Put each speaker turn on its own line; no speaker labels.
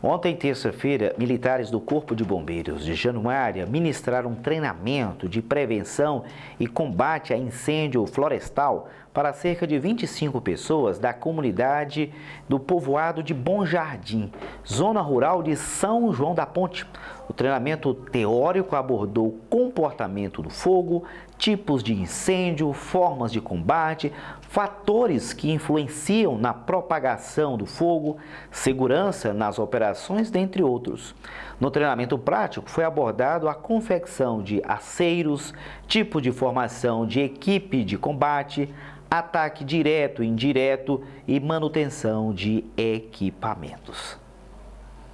Ontem, terça-feira, militares do Corpo de Bombeiros de Januária ministraram um treinamento de prevenção e combate a incêndio florestal para cerca de 25 pessoas da comunidade do povoado de Bom Jardim, zona rural de São João da Ponte. O treinamento teórico abordou o comportamento do fogo, tipos de incêndio, formas de combate, fatores que influenciam na propagação do fogo, segurança nas operações, dentre outros. No treinamento prático foi abordado a confecção de aceiros, tipo de formação de equipe de combate, ataque direto e indireto e manutenção de equipamentos.